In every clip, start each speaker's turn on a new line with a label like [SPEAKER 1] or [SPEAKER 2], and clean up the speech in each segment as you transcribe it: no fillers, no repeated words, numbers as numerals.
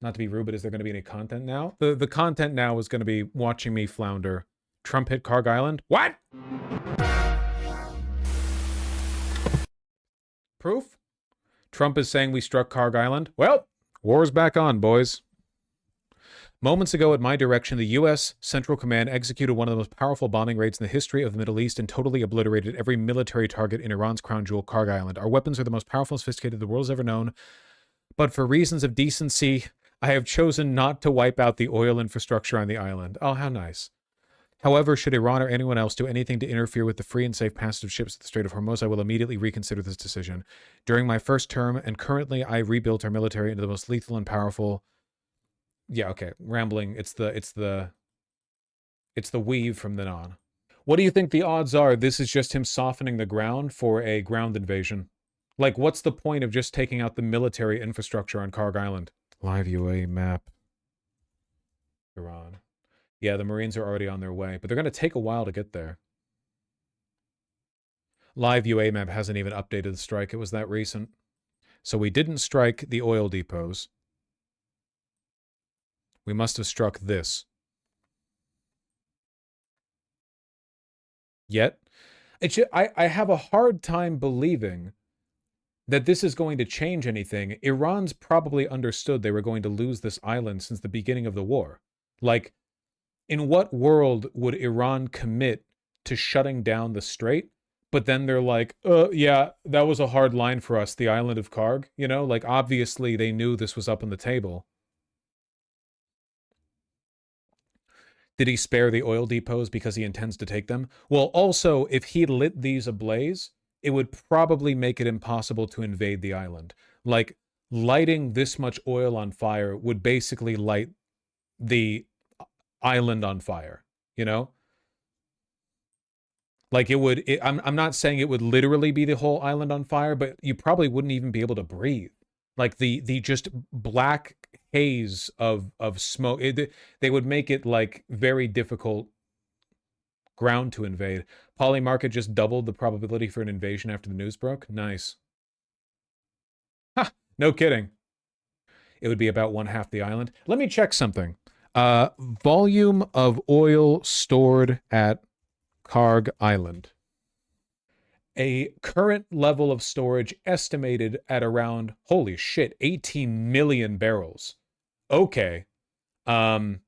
[SPEAKER 1] Not to be rude, but is there going to be any content now? The content now is going to be watching me flounder. Trump hit Kharg Island? What? Proof? Trump is saying we struck Kharg Island? Well, war's back on, boys. Moments ago, at my direction, the U.S. Central Command executed one of the most powerful bombing raids in the history of the Middle East and totally obliterated every military target in Iran's crown jewel, Kharg Island. Our weapons are the most powerful and sophisticated the world has ever known, but for reasons of decency, I have chosen not to wipe out the oil infrastructure on the island. Oh, how nice. However, should Iran or anyone else do anything to interfere with the free and safe passage of ships to the Strait of Hormuz, I will immediately reconsider this decision. During my first term, and currently, I rebuilt our military into the most lethal and powerful... Yeah, okay, rambling. It's the weave from then on. What do you think the odds are this is just him softening the ground for a ground invasion? Like, what's the point of just taking out the military infrastructure on Kharg Island? Live UA map. Iran. Yeah, the Marines are already on their way, but they're going to take a while to get there. Live UA map hasn't even updated the strike. It was that recent. So we didn't strike the oil depots. We must have struck this. Yet, I have a hard time believing that this is going to change anything. Iran's probably understood they were going to lose this island since the beginning of the war. Like, in what world would Iran commit to shutting down the strait? But then they're like, yeah, that was a hard line for us, the island of Kharg. You know, like, obviously they knew this was up on the table. Did he spare the oil depots because he intends to take them? Well, also, if he lit these ablaze, it would probably make it impossible to invade the island. Like, lighting this much oil on fire would basically light the island on fire, you know? Like, I'm not saying it would literally be the whole island on fire, but you probably wouldn't even be able to breathe. Like, the just black haze of smoke, they would make it, like, very difficult ground to invade. Polymarket just doubled the probability for an invasion after the news broke. Nice. Ha! No kidding. It would be about 1/2 the island. Let me check something. Volume of oil stored at Kharg Island. A current level of storage estimated at around, holy shit, 18 million barrels. Okay. 18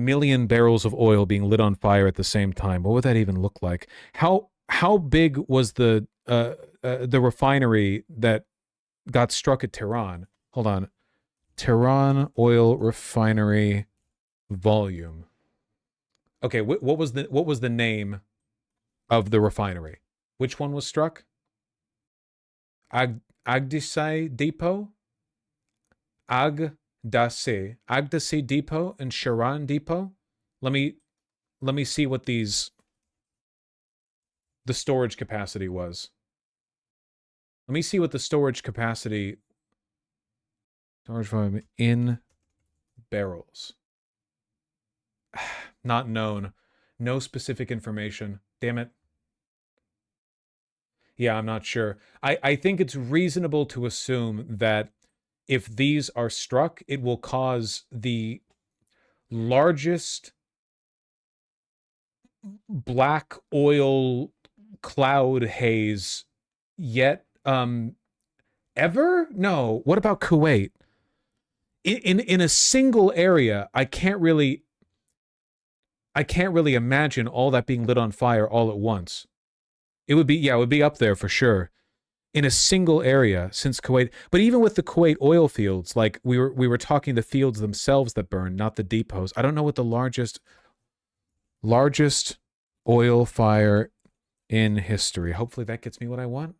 [SPEAKER 1] million barrels of oil being lit on fire at the same time. What would that even look like? How big was the refinery that got struck at Tehran? Hold on. Tehran oil refinery volume. Okay, what was the name of the refinery? Which one was struck? Agdassi Depot? Agdassi Depot and Sharan Depot? Let me see what the storage capacity was. Let me see what the storage capacity volume in barrels. Not known. No specific information. Damn it. Yeah, I'm not sure. I think it's reasonable to assume that if these are struck, it will cause the largest black oil cloud haze yet ever? No. What about Kuwait? In a single area, I can't really imagine all that being lit on fire all at once. It would be up there for sure. In a single area since Kuwait. But even with the Kuwait oil fields, like we were talking the fields themselves that burn, not the depots. I don't know what the largest oil fire in history. Hopefully that gets me what I want.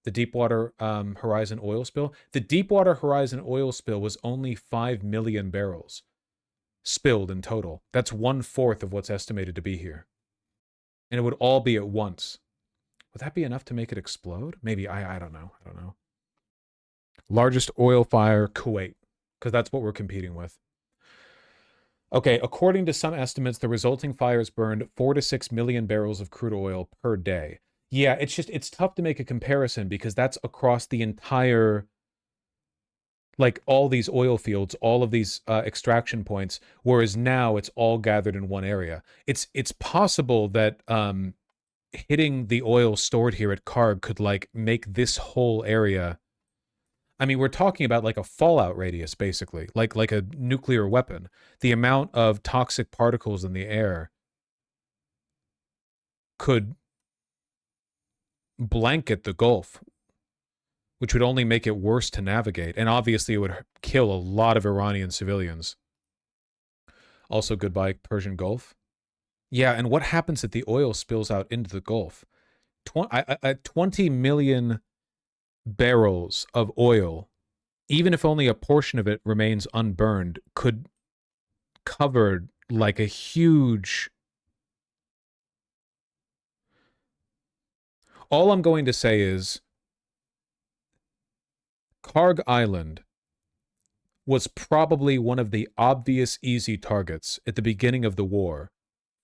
[SPEAKER 1] The Deepwater Horizon oil spill. The Deepwater Horizon oil spill was only 5 million barrels spilled in total. That's 1/4 of what's estimated to be here. And it would all be at once. Would that be enough to make it explode? Maybe. I don't know. I don't know. Largest oil fire, Kuwait. Because that's what we're competing with. Okay, according to some estimates, the resulting fires burned 4 to 6 million barrels of crude oil per day. Yeah, it's tough to make a comparison because that's across the entire, like all these oil fields, all of these extraction points, whereas now it's all gathered in one area. It's possible that hitting the oil stored here at Kharg could like make this whole area. I mean, we're talking about like a fallout radius, basically, like a nuclear weapon. The amount of toxic particles in the air could blanket the Gulf, which would only make it worse to navigate. And obviously, it would kill a lot of Iranian civilians. Also, goodbye, Persian Gulf. Yeah, and what happens if the oil spills out into the Gulf? 20 million barrels of oil, even if only a portion of it remains unburned, could cover like a huge... All I'm going to say is Kharg Island was probably one of the obvious easy targets at the beginning of the war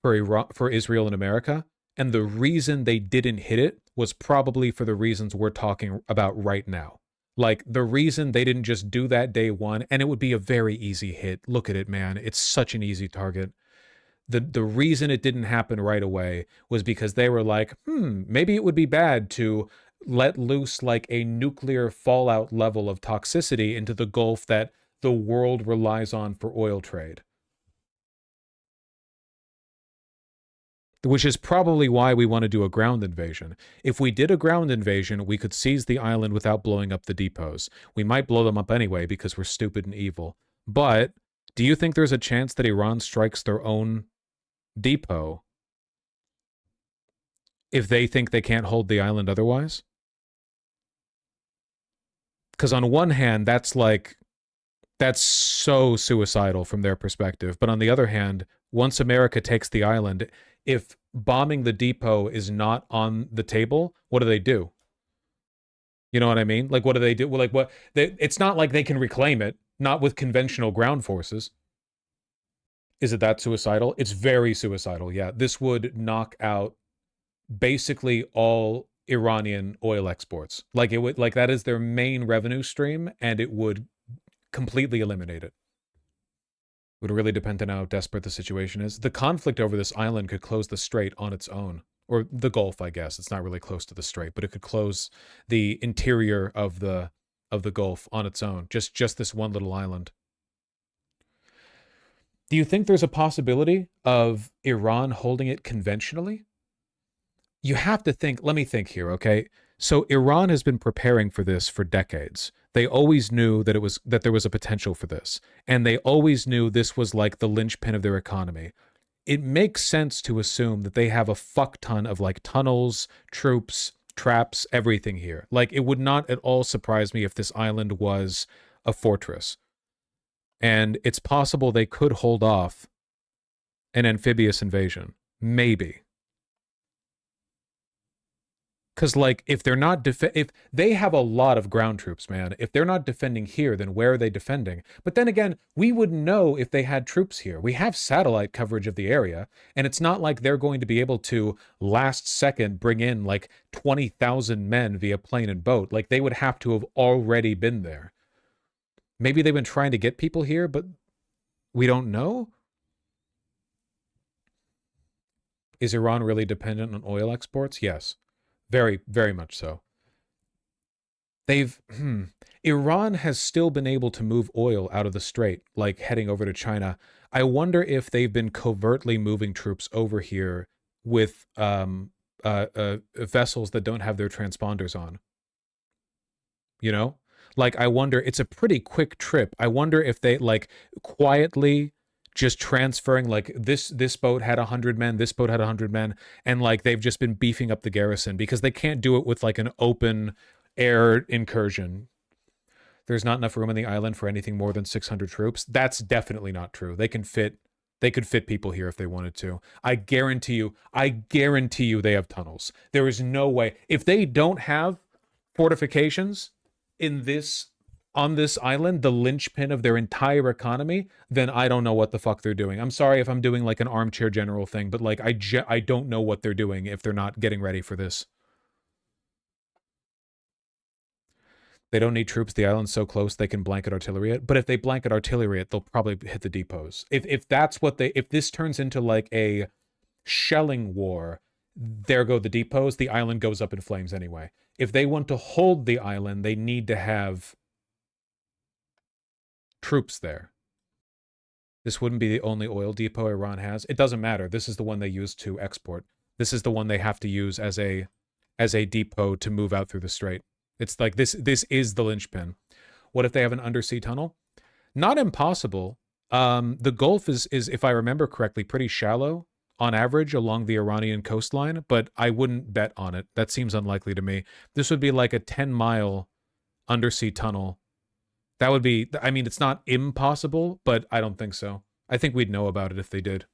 [SPEAKER 1] for Israel and America, and the reason they didn't hit it was probably for the reasons we're talking about right now. Like, the reason they didn't just do that day one, and it would be a very easy hit. Look at it, man. It's such an easy target. The reason it didn't happen right away was because they were like, maybe it would be bad to let loose like a nuclear fallout level of toxicity into the Gulf that the world relies on for oil trade. Which is probably why we want to do a ground invasion. If we did a ground invasion, we could seize the island without blowing up the depots. We might blow them up anyway because we're stupid and evil. But do you think there's a chance that Iran strikes their own depot if they think they can't hold the island otherwise? Because on one hand, that's so suicidal from their perspective. But on the other hand, once America takes the island, if bombing the depot is not on the table, what do? You know what I mean? Like, what do they do? Well, like, what? It's not like they can reclaim it, not with conventional ground forces. Is it that suicidal? It's very suicidal, yeah. This would knock out basically all Iranian oil exports. Like, it would, like, that is their main revenue stream, and it would completely eliminate it. Would really depend on how desperate the situation is. The conflict over this island could close the strait on its own. Or the Gulf, I guess. It's not really close to the strait, but it could close the interior of the Gulf on its own. Just this one little island. Do you think there's a possibility of Iran holding it conventionally? You have to think, let me think here, okay? So Iran has been preparing for this for decades. They always knew that there was a potential for this, and they always knew this was like the linchpin of their economy. It makes sense to assume that they have a fuck ton of like tunnels, troops, traps, everything here. Like, it would not at all surprise me if this island was a fortress. And it's possible they could hold off an amphibious invasion. Maybe. Because, like, if they're not if they have a lot of ground troops, man. If they're not defending here, then where are they defending? But then again, we would know if they had troops here. We have satellite coverage of the area, and it's not like they're going to be able to last second bring in like 20,000 men via plane and boat. Like, they would have to have already been there. Maybe they've been trying to get people here, but we don't know. Is Iran really dependent on oil exports? Yes. Very, very much so. Iran has still been able to move oil out of the strait, like heading over to China. I wonder if they've been covertly moving troops over here with vessels that don't have their transponders on. You know? Like, I wonder, it's a pretty quick trip. I wonder if they, like, quietly just transferring, like, this boat had 100 men, this boat had 100 men, and, like, they've just been beefing up the garrison because they can't do it with, like, an open air incursion. There's not enough room on the island for anything more than 600 troops. That's definitely not true. They could fit people here if they wanted to. I guarantee you they have tunnels. There is no way. If they don't have fortifications on this island, the linchpin of their entire economy, then I don't know what the fuck they're doing. I'm sorry if I'm doing like an armchair general thing, but like I don't know what they're doing if they're not getting ready for this. They don't need troops. The island's so close they can blanket artillery it. But if they blanket artillery it, they'll probably hit the depots. If that's what they, if this turns into like a shelling war, there go the depots. The island goes up in flames anyway. If they want to hold the island, they need to have troops there. This wouldn't be the only oil depot Iran has. It doesn't matter. This is the one they use to export. This is the one they have to use as a depot to move out through the strait. It's like this is the linchpin. What if they have an undersea tunnel? Not impossible. The Gulf is, if I remember correctly, pretty shallow on average along the Iranian coastline, but I wouldn't bet on it. That seems unlikely to me. This would be like a 10-mile undersea tunnel. That would be, I mean, it's not impossible, but I don't think so. I think we'd know about it if they did.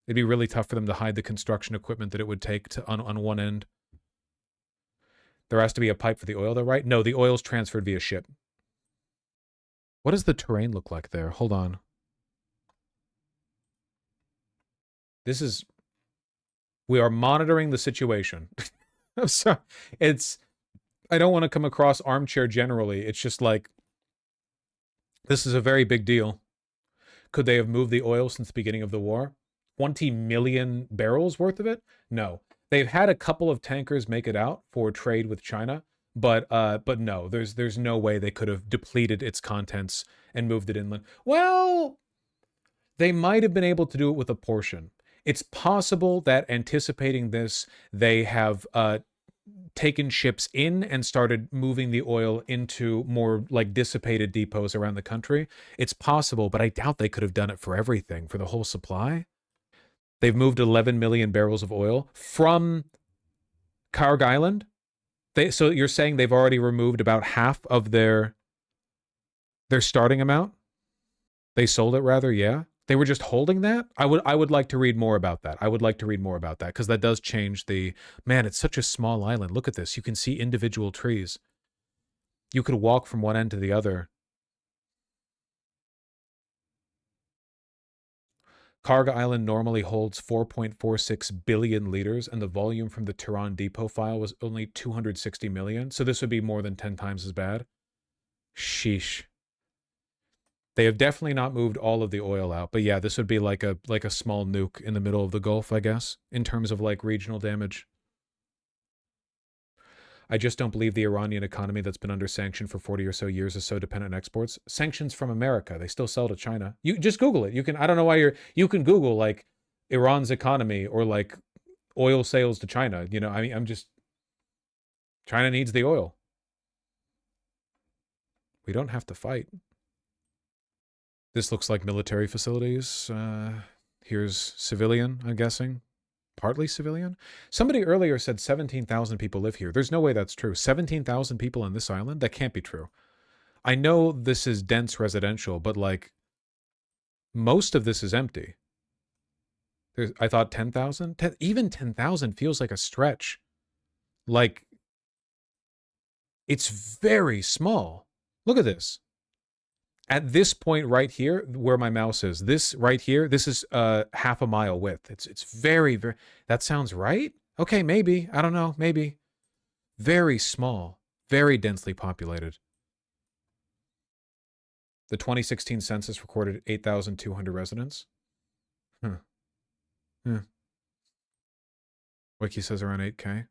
[SPEAKER 1] It'd be really tough for them to hide the construction equipment that it would take to on one end. There has to be a pipe for the oil though, right? No, the oil's transferred via ship. What does the terrain look like there? Hold on. This is... We are monitoring the situation. I'm sorry. It's... I don't want to come across armchair generally. It's just like... This is a very big deal. Could they have moved the oil since the beginning of the war? 20 million barrels worth of it? No. They've had a couple of tankers make it out for trade with China, but no, there's no way they could have depleted its contents and moved it inland. Well, they might have been able to do it with a portion. It's possible that anticipating this, they have taken ships in and started moving the oil into more like dissipated depots around the country. It's possible, but I doubt they could have done it for everything, for the whole supply. They've moved 11 million barrels of oil from Kharg Island. So you're saying they've already removed about half of their starting amount? They sold it rather, yeah. They were just holding that? I would like to read more about that. I would like to read more about that because that does change the... Man, it's such a small island. Look at this. You can see individual trees. You could walk from one end to the other. Kharg Island normally holds 4.46 billion liters, and the volume from the Tehran depot file was only 260 million. So this would be more than 10 times as bad. Sheesh. They have definitely not moved all of the oil out, but yeah, this would be like a small nuke in the middle of the Gulf, I guess, in terms of like regional damage. I just don't believe the Iranian economy that's been under sanction for 40 or so years is so dependent on exports. Sanctions from America. They still sell to China. You just Google it. You can, I don't know why you can Google like Iran's economy or like oil sales to China. You know, I mean, China needs the oil. We don't have to fight. This looks like military facilities. Here's civilian, I'm guessing. Partly civilian? Somebody earlier said 17,000 people live here. There's no way that's true. 17,000 people on this island? That can't be true. I know this is dense residential, but like most of this is empty. I thought 10,000? Even 10,000 feels like a stretch. Like, it's very small. Look at this. At this point right here, where my mouse is, this right here, this is half a mile width. It's very, very, that sounds right? Okay, maybe. I don't know, maybe. Very small, very densely populated. The 2016 census recorded 8,200 residents. Wiki says around 8K.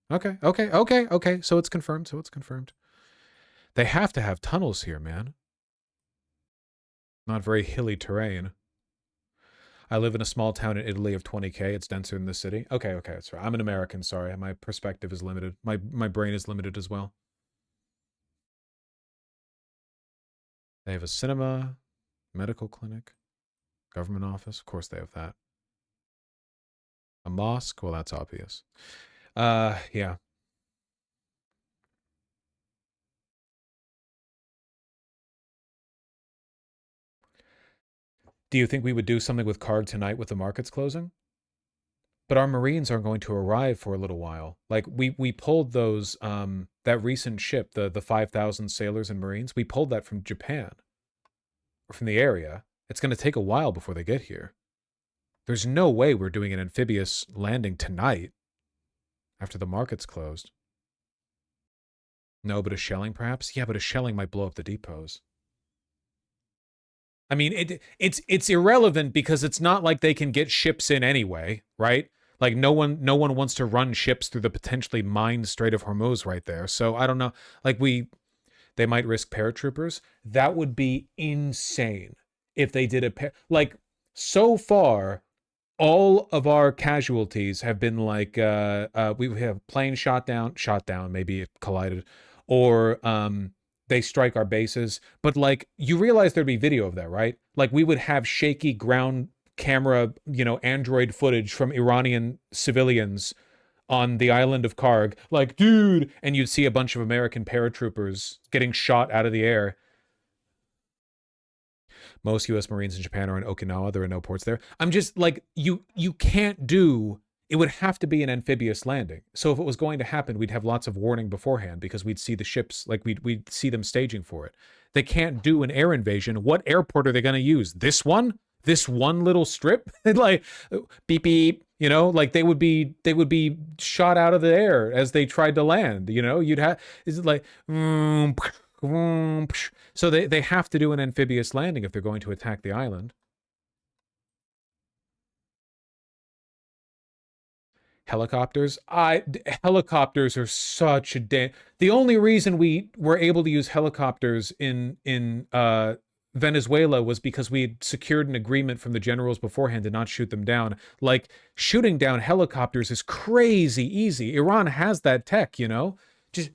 [SPEAKER 1] Okay. So it's confirmed. They have to have tunnels here, man. Not very hilly terrain. I live in a small town in Italy of 20K. It's denser than the city. Okay, that's right. I'm an American, sorry. My perspective is limited. My brain is limited as well. They have a cinema, medical clinic, government office. Of course they have that. A mosque? Well, that's obvious. Yeah. Do you think we would do something with Kharg tonight with the markets closing? But our Marines aren't going to arrive for a little while. Like, we pulled those, that recent ship, the 5,000 sailors and Marines, we pulled that from Japan. Or from the area. It's going to take a while before they get here. There's no way we're doing an amphibious landing tonight after the market's closed. No, but a shelling perhaps? Yeah, but a shelling might blow up the depots. I mean, it's irrelevant because it's not like they can get ships in anyway, right? Like no one wants to run ships through the potentially mined Strait of Hormuz right there. So I don't know. Like they might risk paratroopers. That would be insane if they did like so far all of our casualties have been like we have plane shot down, maybe it collided, or they strike our bases. But like you realize there'd be video of that, right? Like we would have shaky ground camera, Android footage from Iranian civilians on the island of Kharg, like, dude, and you'd see a bunch of American paratroopers getting shot out of the air. Most U.S. Marines in Japan are in Okinawa. There are no ports there. I'm just like, you can't do. It would have to be an amphibious landing. So if it was going to happen, we'd have lots of warning beforehand because we'd see the ships, like we'd see them staging for it. They can't do an air invasion. What airport are they going to use? This one? This one little strip? Like beep beep. Like they would be shot out of the air as they tried to land. You'd have is it like so they have to do an amphibious landing if they're going to attack the island. Helicopters? Helicopters are such a the only reason we were able to use helicopters in Venezuela was because we had secured an agreement from the generals beforehand to not shoot them down. Like shooting down helicopters is crazy easy. Iran has that tech, just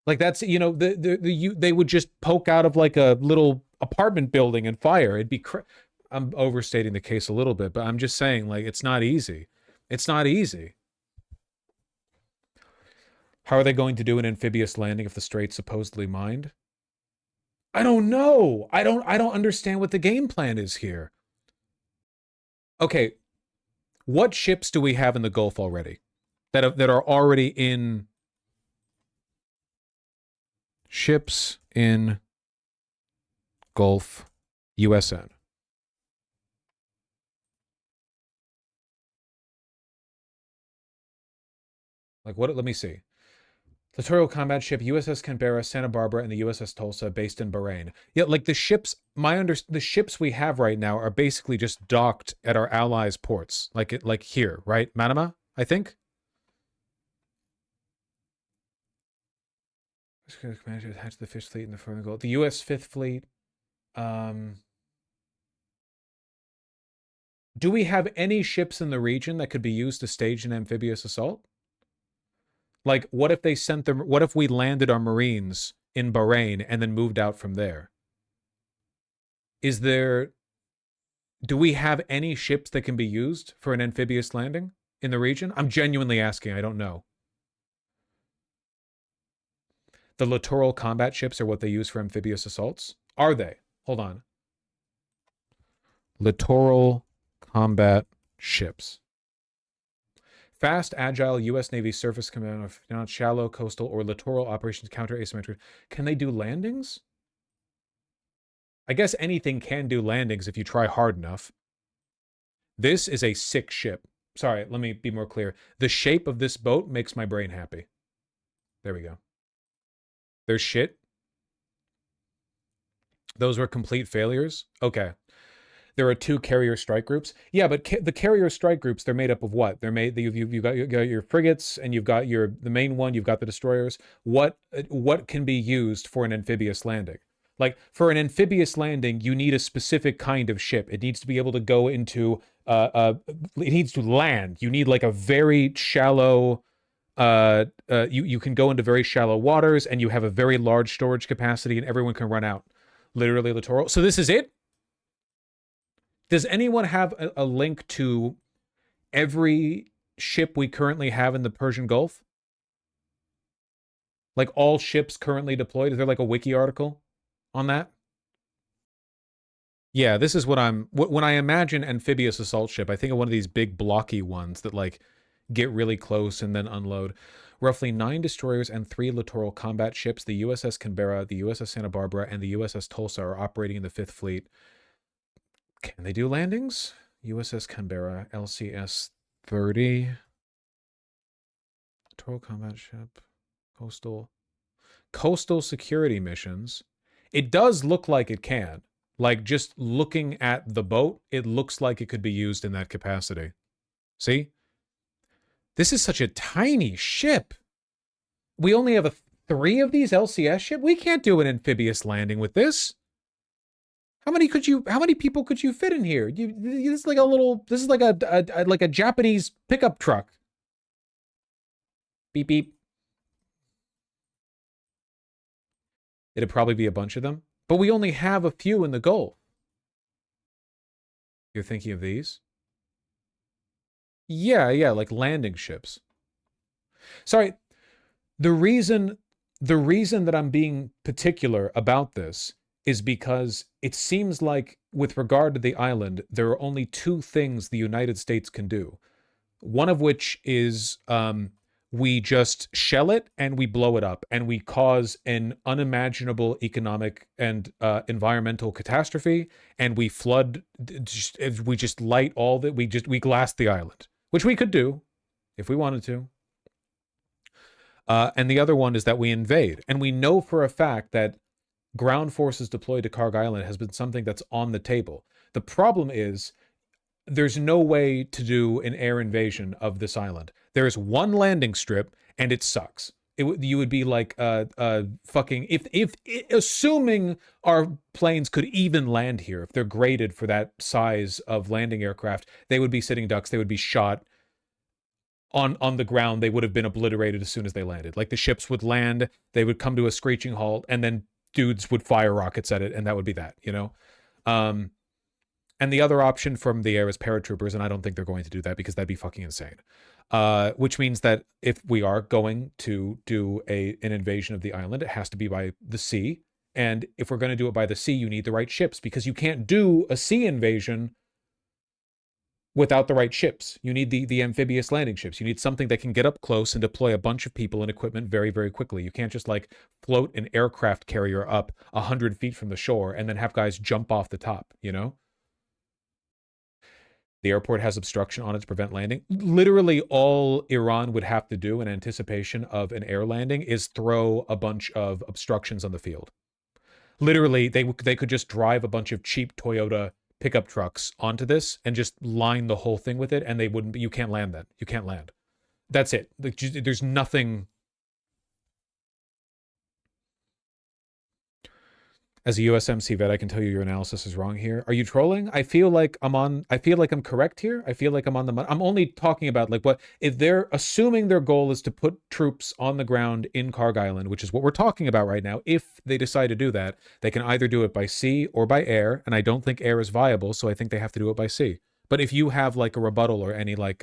[SPEAKER 1] like that's they would just poke out of like a little apartment building and fire. It'd be I'm overstating the case a little bit, but I'm just saying like it's not easy. It's not easy. How are they going to do an amphibious landing if the strait's supposedly mined? I don't know. I don't understand what the game plan is here. Okay, what ships do we have in the Gulf already that are already in ships in Gulf USN? Like what? Let me see. Littoral combat ship USS Canberra, Santa Barbara, and the USS Tulsa, based in Bahrain. Yeah, like the ships. The ships we have right now are basically just docked at our allies' ports, like here, right, Manama, I think. Commander to attach the Fifth Fleet in the front of the Gulf. The U.S. Fifth Fleet. Do we have any ships in the region that could be used to stage an amphibious assault? Like, what if they sent them? What if we landed our Marines in Bahrain and then moved out from there? Is there? Do we have any ships that can be used for an amphibious landing in the region? I'm genuinely asking. I don't know. The littoral combat ships are what they use for amphibious assaults. Are they? Hold on. Littoral combat ships. Fast, agile U.S. Navy surface command of not shallow, coastal, or littoral operations counter asymmetric. Can they do landings? I guess anything can do landings if you try hard enough. This is a sick ship. Sorry, let me be more clear. The shape of this boat makes my brain happy. There we go. There's shit. Those were complete failures? Okay. There are 2 carrier strike groups. Yeah, but the carrier strike groups, they're made up of what? They're made. You've got your frigates, and you've got the main one. You've got the destroyers. What can be used for an amphibious landing? Like for an amphibious landing, you need a specific kind of ship. It needs to be able to go into. It needs to land. You need like a very shallow. You can go into very shallow waters, and you have a very large storage capacity, and everyone can run out. Literally littoral. So this is it. Does anyone have a link to every ship we currently have in the Persian Gulf? Like all ships currently deployed? Is there like a wiki article on that? Yeah, this is what when I imagine amphibious assault ship, I think of one of these big blocky ones that like get really close and then unload. Roughly 9 destroyers and 3 littoral combat ships, the USS Canberra, the USS Santa Barbara, and the USS Tulsa are operating in the Fifth Fleet. Can they do landings? USS Canberra, LCS 30. Littoral combat ship, coastal. Coastal security missions. It does look like it can. Like, just looking at the boat, it looks like it could be used in that capacity. See? This is such a tiny ship. We only have 3 of these LCS ships? We can't do an amphibious landing with this. How many people could you fit in here? This is like a little, this is like a Japanese pickup truck. Beep, beep. It'd probably be a bunch of them. But we only have a few in the Gulf. You're thinking of these? Yeah, like landing ships. Sorry, the reason that I'm being particular about this is because it seems like, with regard to the island, there are only 2 things the United States can do. One of which is we just shell it and we blow it up and we cause an unimaginable economic and environmental catastrophe, and we flood, we just light all that, we glass the island, which we could do if we wanted to. And the other one is that we invade. And we know for a fact that ground forces deployed to Kharg Island has been something that's on the table. The problem is there's no way to do an air invasion of this island. There's one landing strip, and it sucks. You would be like fucking, if assuming our planes could even land here, if they're graded for that size of landing aircraft, they would be sitting ducks. They would be shot on the ground. They would have been obliterated as soon as they landed. Like, the ships would land, they would come to a screeching halt, and then dudes would fire rockets at it, and that would be that, you know? And the other option from the air is paratroopers, and I don't think they're going to do that because that'd be fucking insane. Which means that if we are going to do an invasion of the island, it has to be by the sea. And if we're going to do it by the sea, you need the right ships, because you can't do a sea invasion without the right ships. You need the amphibious landing ships. You need something that can get up close and deploy a bunch of people and equipment very, very quickly. You can't just like float an aircraft carrier up 100 feet from the shore and then have guys jump off the top, you know? The airport has obstruction on it to prevent landing. Literally all Iran would have to do in anticipation of an air landing is throw a bunch of obstructions on the field. Literally, they could just drive a bunch of cheap Toyota pickup trucks onto this and just line the whole thing with it, and they wouldn't. You can't land then. You can't land. That's it. There's nothing. As a USMC vet, I can tell you your analysis is wrong here. Are you trolling? I feel like I'm correct here. I feel like I'm on the money. I'm only talking about like what, if they're assuming their goal is to put troops on the ground in Kharg Island, which is what we're talking about right now. If they decide to do that, they can either do it by sea or by air, and I don't think air is viable, so I think they have to do it by sea. But if you have like a rebuttal or any like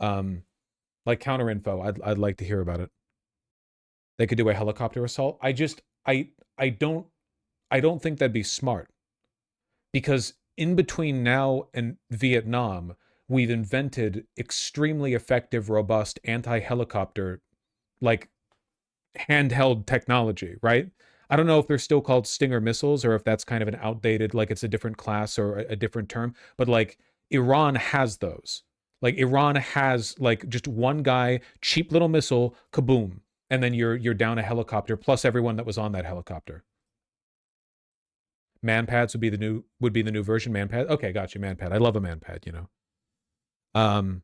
[SPEAKER 1] counter info, I'd like to hear about it. They could do a helicopter assault. I don't think that'd be smart, because in between now and Vietnam, we've invented extremely effective, robust anti-helicopter, like handheld technology, right? I don't know if they're still called Stinger missiles or if that's kind of an outdated, like it's a different class or a different term, but like Iran has those. Like Iran has like just one guy, cheap little missile, kaboom, and then you're down a helicopter plus everyone that was on that helicopter. Manpads would be the new version. Manpad. Okay, got you. Manpad. I love a manpad, you know.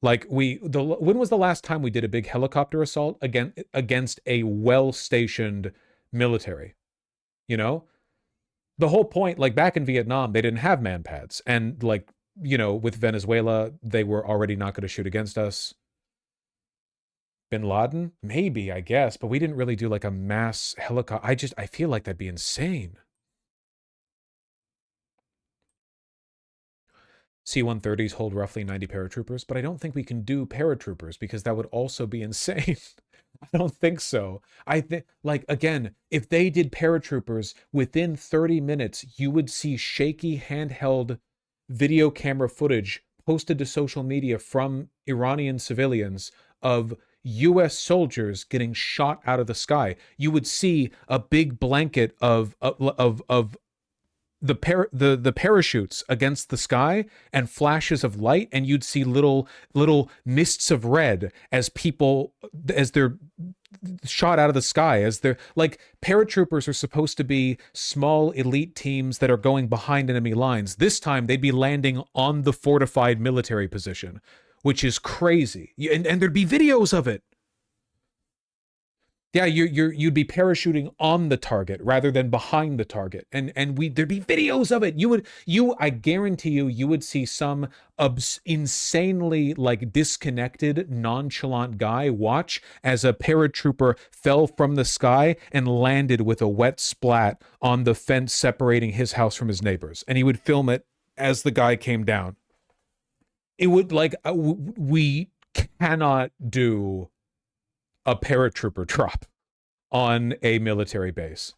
[SPEAKER 1] Like when was the last time we did a big helicopter assault against a well-stationed military? You know? The whole point, like back in Vietnam, they didn't have manpads. And like, you know, with Venezuela, they were already not going to shoot against us. Bin Laden? Maybe, I guess, but we didn't really do like a mass helicopter. I feel like that'd be insane. C-130s hold roughly 90 paratroopers, but I don't think we can do paratroopers because that would also be insane. I don't think so. I think, like, again, if they did paratroopers within 30 minutes, you would see shaky handheld video camera footage posted to social media from Iranian civilians of U.S. soldiers getting shot out of the sky. You would see a big blanket of the parachutes against the sky and flashes of light, and you'd see little mists of red as they're shot out of the sky as they're like paratroopers are supposed to be small elite teams that are going behind enemy lines. This time they'd be landing on the fortified military position, which is crazy. And there'd be videos of it. Yeah, you'd be parachuting on the target rather than behind the target, and there'd be videos of it. I guarantee you would see some insanely like disconnected, nonchalant guy watch as a paratrooper fell from the sky and landed with a wet splat on the fence separating his house from his neighbors, and he would film it as the guy came down. It would like we cannot do a paratrooper drop on a military base.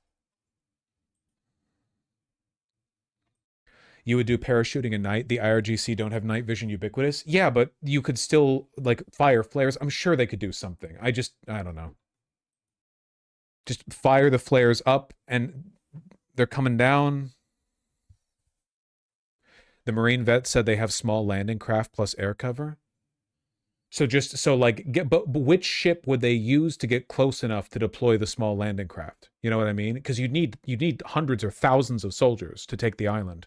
[SPEAKER 1] You would do parachuting at night. The IRGC don't have night vision ubiquitous. Yeah, but you could still like fire flares. I'm sure they could do something. I don't know. Just fire the flares up and they're coming down. The Marine vet said they have small landing craft plus air cover. So but which ship would they use to get close enough to deploy the small landing craft? You know what I mean? Because you'd need hundreds or thousands of soldiers to take the island.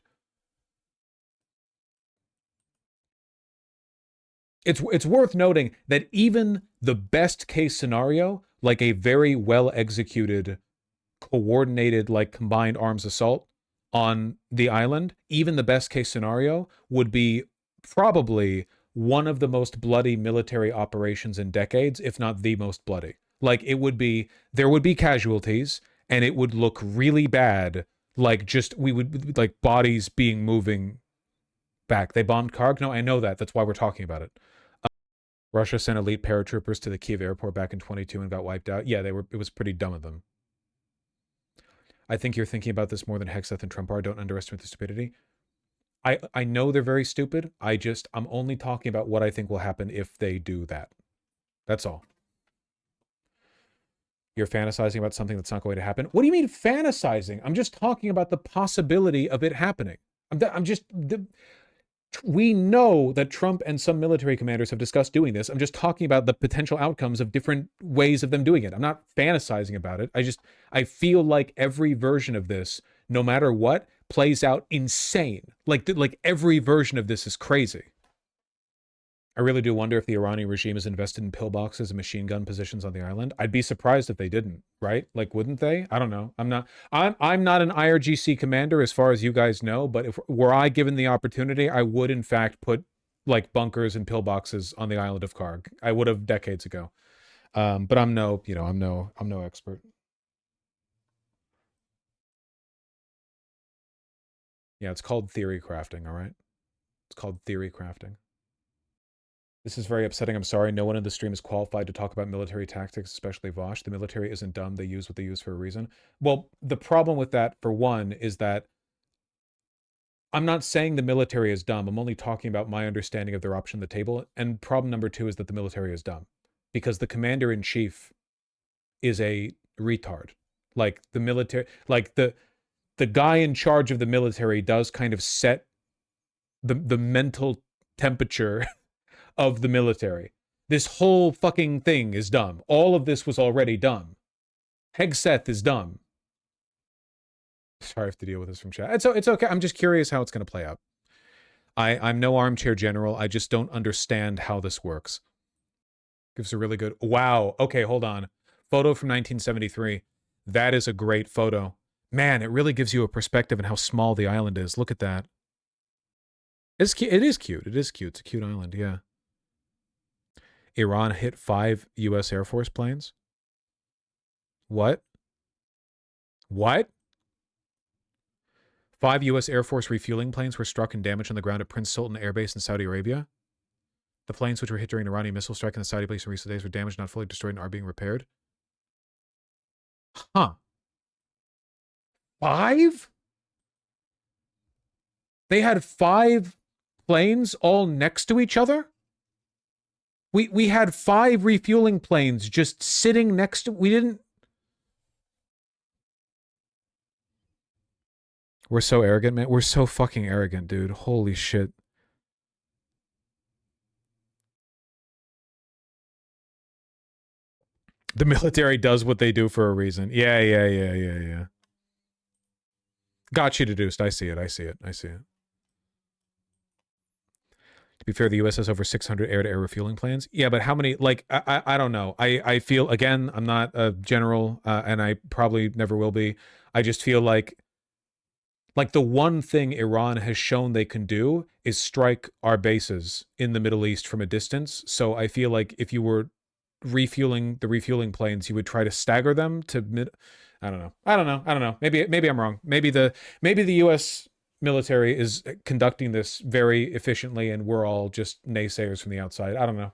[SPEAKER 1] It's worth noting that even the best case scenario, like a very well executed, coordinated, like combined arms assault on the island, even the best case scenario would be probably one of the most bloody military operations in decades, if not the most bloody. Like there would be casualties and it would look really bad. Like we would like bodies being moving back. They bombed Kharg? No, I know that. That's why we're talking about it. Russia sent elite paratroopers to the Kiev airport back in 22 and got wiped out. Yeah, it was pretty dumb of them. I think you're thinking about this more than Hexeth and Trump are. Don't underestimate the stupidity. I know they're very stupid. I'm only talking about what I think will happen if they do that. That's all. You're fantasizing about something that's not going to happen. What do you mean fantasizing? I'm just talking about the possibility of it happening. We know that Trump and some military commanders have discussed doing this. I'm just talking about the potential outcomes of different ways of them doing it. I'm not fantasizing about it. I feel like every version of this, no matter what, plays out insane. Like every version of this is crazy. I really do wonder if the Iranian regime is invested in pillboxes and machine gun positions on the island. I'd be surprised if they didn't, right? Like, wouldn't they? I don't know. I'm not an IRGC commander as far as you guys know, but were I given the opportunity, I would in fact put like bunkers and pillboxes on the island of Kharg. I would have decades ago. But I'm no expert. Yeah, it's called theory crafting, all right? It's called theory crafting. This is very upsetting. I'm sorry. No one in the stream is qualified to talk about military tactics, especially Vosh. The military isn't dumb. They use what they use for a reason. Well, the problem with that, for one, is that I'm not saying the military is dumb. I'm only talking about my understanding of their option on the table. And problem number two is that the military is dumb. Because the commander-in-chief is a retard. Like, the military... Like, the guy in charge of the military does kind of set the mental temperature of the military. This whole fucking thing is dumb. All of this was already dumb. Hegseth is dumb. Sorry, I have to deal with this from chat. It's okay. I'm just curious how it's going to play out. I'm no armchair general. I just don't understand how this works. Gives a really good... Wow. Okay, hold on. Photo from 1973. That is a great photo. Man, it really gives you a perspective on how small the island is. Look at that. It is cute. It is cute. It's a cute island, yeah. Iran hit 5 U.S. Air Force planes? What? What? 5 U.S. Air Force refueling planes were struck and damaged on the ground at Prince Sultan Air Base in Saudi Arabia. The planes, which were hit during an Iranian missile strike in the Saudi base in recent days, were damaged, not fully destroyed, and are being repaired. Huh. 5? They had 5 planes all next to each other? We had 5 refueling planes just sitting next to... We didn't... We're so arrogant, man. We're so fucking arrogant, dude. Holy shit. The military does what they do for a reason. Yeah. Got you deduced. I see it. To be fair, the U.S. has over 600 air-to-air refueling plans. Yeah, but how many? Like, I don't know. I feel, again, I'm not a general, and I probably never will be. I just feel like the one thing Iran has shown they can do is strike our bases in the Middle East from a distance. So I feel like if you were refueling the refueling planes, you would try to stagger them to mid. I don't know. Maybe I'm wrong. Maybe the U.S. military is conducting this very efficiently, and we're all just naysayers from the outside. I don't know.